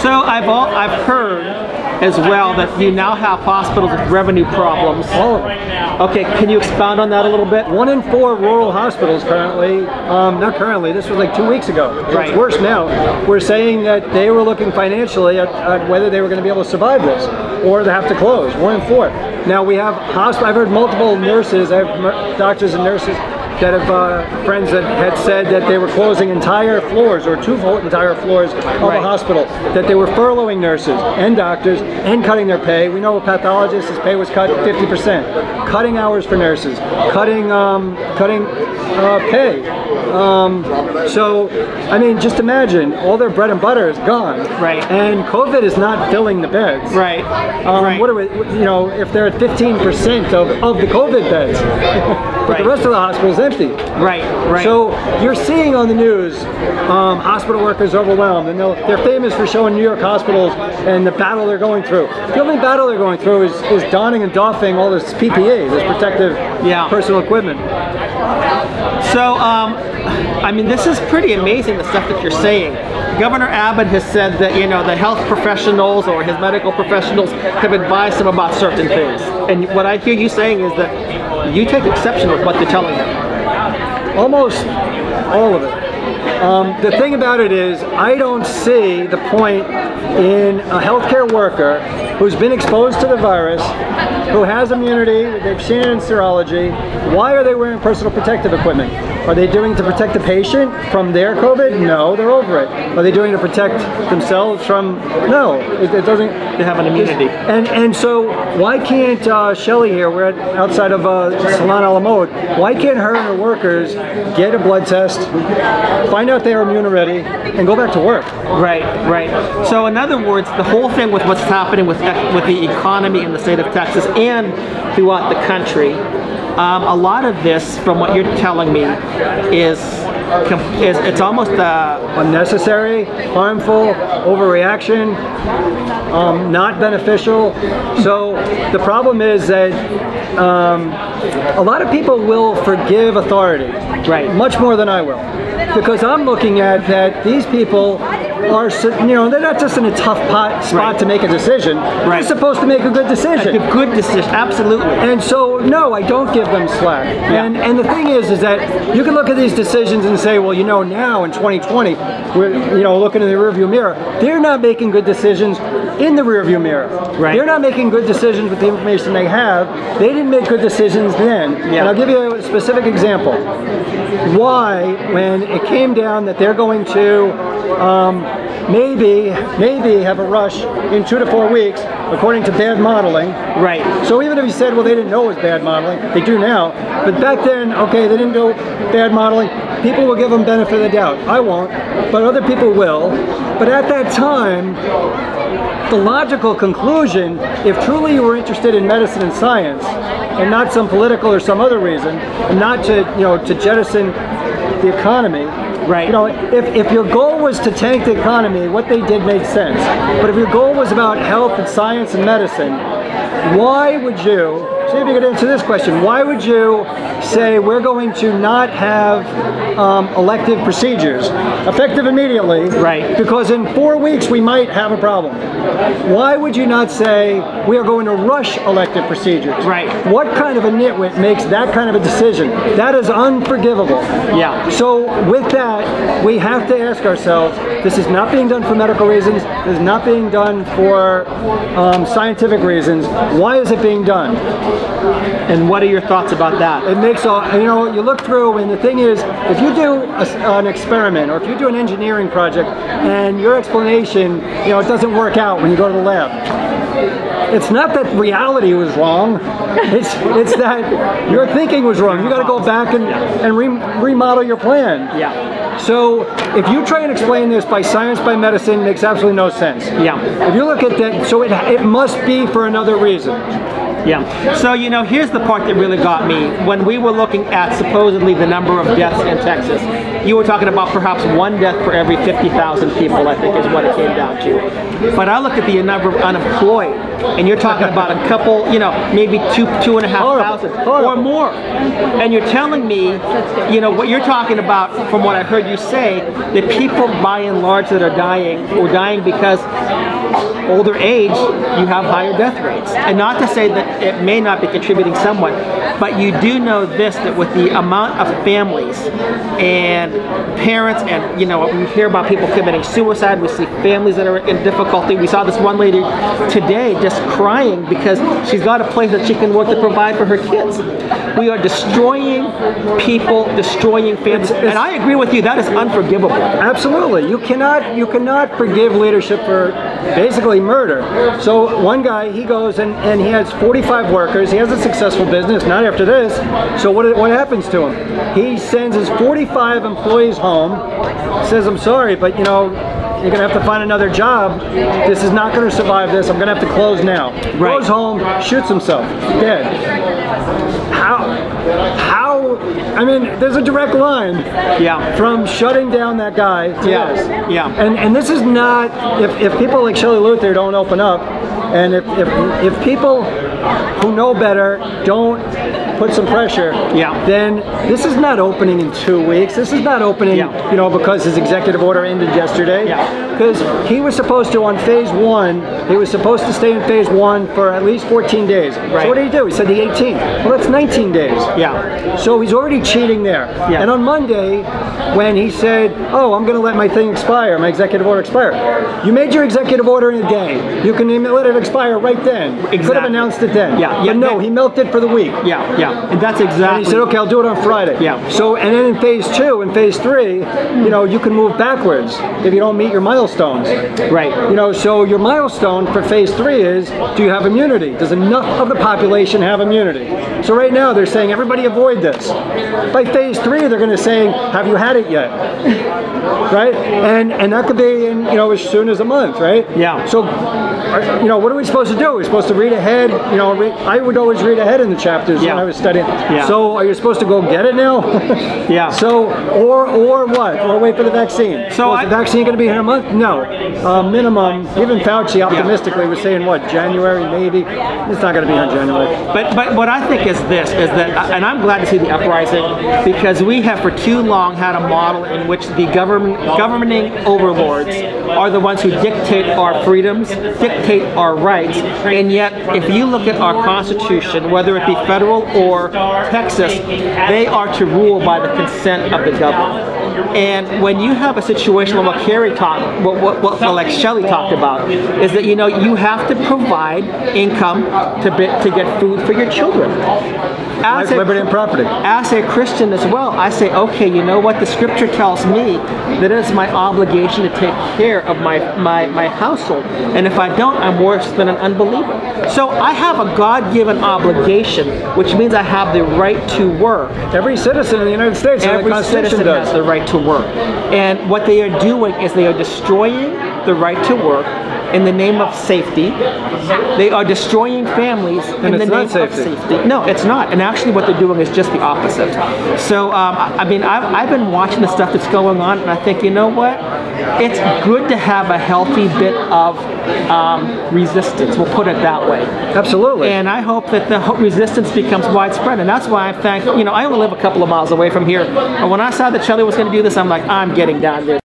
So I've heard as well that you now have hospitals with revenue problems. All of them. Okay, can you expound on that a little bit? 1 in 4 rural hospitals currently, not currently, this was like 2 weeks ago. Right. It's worse now. We're saying that they were looking financially at whether they were going to be able to survive this or they have to close. 1 in 4. Now we have I've heard multiple nurses, I have doctors and nurses that have friends that had said that they were closing entire floors or 2 entire floors of a hospital, that they were furloughing nurses and doctors and cutting their pay. We know a pathologist, his pay was cut 50%, cutting hours for nurses, cutting pay. So, I mean, just imagine, all their bread and butter is gone. Right. And COVID is not filling the beds. Right. What are we, you know, if they're at 15% of the COVID beds, but the rest of the hospital is empty. Right, right. So you're seeing on the news hospital workers overwhelmed, and they're famous for showing New York hospitals and the battle they're going through. The only battle they're going through is donning and doffing all this PPE, this protective personal equipment. So, I mean, this is pretty amazing, the stuff that you're saying. Governor Abbott has said that, you know, the health professionals or his medical professionals have advised him about certain things. And what I hear you saying is that you take exception with what they're telling you. Almost all of it. The thing about it is, I don't see the point in a healthcare worker who's been exposed to the virus, who has immunity, they've seen it in serology. Why are they wearing personal protective equipment? Are they doing it to protect the patient from their COVID? No, they're over it. Are they doing it to protect themselves from? No, it doesn't. They have an immunity. And so why can't Shelly here, we're outside of Salon a la Mode, why can't her and her workers get a blood test, find out they're immune already, and go back to work? Right, right. So in other words, the whole thing with what's happening with the economy in the state of Texas and throughout the country, a lot of this, from what you're telling me, is it's almost unnecessary, harmful, overreaction, not beneficial. So the problem is that a lot of people will forgive authority, much more than I will, because I'm looking at that these people are, you know, they're not just in a tough spot to make a decision. They're supposed to make a good decision. A good decision, absolutely. And so, no, I don't give them slack. And the thing is that you can look at these decisions and say, well, you know, now in 2020, we're, you know, looking in the rearview mirror. They're not making good decisions in the rearview mirror. They're not making good decisions with the information they have. They didn't make good decisions then. And I'll give you a specific example. Why, when it came down that they're going to maybe have a rush in 2 to 4 weeks, according to bad modeling. So even if you said, well, they didn't know it was bad modeling, they do now. But back then, okay, they didn't know bad modeling. People will give them benefit of the doubt. I won't, but other people will. But at that time, the logical conclusion, if truly you were interested in medicine and science, and not some political or some other reason, and not to, you know, to jettison the economy. You know, if your goal was to tank the economy, what they did made sense. But if your goal was about health and science and medicine, why would you, see if you could answer this question, why would you say we're going to not have elective procedures effective immediately, because in 4 weeks we might have a problem? Why would you not say we are going to rush elective procedures? What kind of a nitwit makes that kind of a decision? That is unforgivable. So with that, we have to ask ourselves, this is not being done for medical reasons, this is not being done for scientific reasons. Why is it being done? And what are your thoughts about that? It makes all, you know, you look through, and the thing is, if you do an experiment, or if you do an engineering project, and your explanation, you know, it doesn't work out when you go to the lab. It's not that reality was wrong. It's that your thinking was wrong. You got to go back and remodel your plan. So if you try and explain this by science, by medicine, it makes absolutely no sense. If you look at that, so it must be for another reason. So, you know, here's the part that really got me. When we were looking at supposedly the number of deaths in Texas, you were talking about perhaps 1 death per every 50,000 people, I think is what it came down to. But I look at the number of unemployed and you're talking about a couple, you know, maybe 2,500 or more. And you're telling me, you know, what you're talking about, from what I heard you say, that people by and large that are dying because older age, you have higher death rates. And not to say that it may not be contributing somewhat, but you do know this, that with the amount of families and parents, and you know, we hear about people committing suicide, we see families that are in difficulty. We saw this one lady today just crying because she's got a place that she can work to provide for her kids. We are destroying people, destroying families, and I agree with you, that is unforgivable. Absolutely. You cannot forgive leadership for basically murder. So one guy, he goes and he has 45 workers. He has a successful business, not after this. So what happens to him? He sends his 45 employees home, says, I'm sorry, but you know, you're going to have to find another job. This is not going to survive this. I'm going to have to close now. Right. Goes home, shoots himself, dead. How, I mean, there's a direct line from shutting down that guy to this. And this is not, if people like Shelley Luther don't open up, and if people who know better don't put some pressure, then this is not opening in 2 weeks. This is not opening, you know, because his executive order ended yesterday. Because he was supposed to, on phase 1, he was supposed to stay in phase 1 for at least 14 days. So what did he do? He said the 18th. Well, that's 19 days. So he's already cheating there. And on Monday, when he said, oh, I'm going to let my thing expire, my executive order expire. You made your executive order in a day. You can let it expire right then. Exactly. Could have announced it then. But no, he milked it for the week. And that's exactly. And he said, okay, I'll do it on Friday. So, and then in phase 2 and phase 3, you know, you can move backwards if you don't meet your milestones. You know, so your milestone for phase 3 is, do you have immunity? Does enough of the population have immunity? So right now they're saying everybody avoid this. By phase 3, they're going to say, have you had it yet? Right? And that could be in, you know, as soon as a month, right? So, you know, what are we supposed to do? We're supposed to read ahead. You know, I would always read ahead in the chapters when I was studying. So are you supposed to go get it now? So, or what? Or wait for the vaccine? So is the vaccine going to be here in a month? No. Minimum, even Fauci optimistically was saying, what, January maybe? It's not going to be here in January. But what I think is this, is that, and I'm glad to see the uprising, because we have for too long had a model in which the governing overlords are the ones who dictate our freedoms, dictate our rights, and yet if you look at our Constitution, whether it be federal or Texas, they are to rule by the consent of the governed. And when you have a situation like what Carrie talked, like Shelley talked about, is that, you know, you have to provide income to get food for your children. Life, liberty, and property. As a Christian as well, I say, okay, you know what? The Scripture tells me that it's my obligation to take care of my household, and if I don't, I'm worse than an unbeliever. So I have a God-given obligation, which means I have the right to work. Every citizen in the United States, every citizen has the right to work. And what they are doing is they are destroying the right to work in the name of safety. They are destroying families in the name of safety. No, it's not. And actually what they're doing is just the opposite. So, I mean, I've been watching the stuff that's going on, and I think, you know what? It's good to have a healthy bit of resistance, we'll put it that way. Absolutely. And I hope that the resistance becomes widespread, and that's why I'm thankful. You know, I only live a couple of miles away from here, and when I saw that Shelley was going to do this, I'm like, I'm getting down there.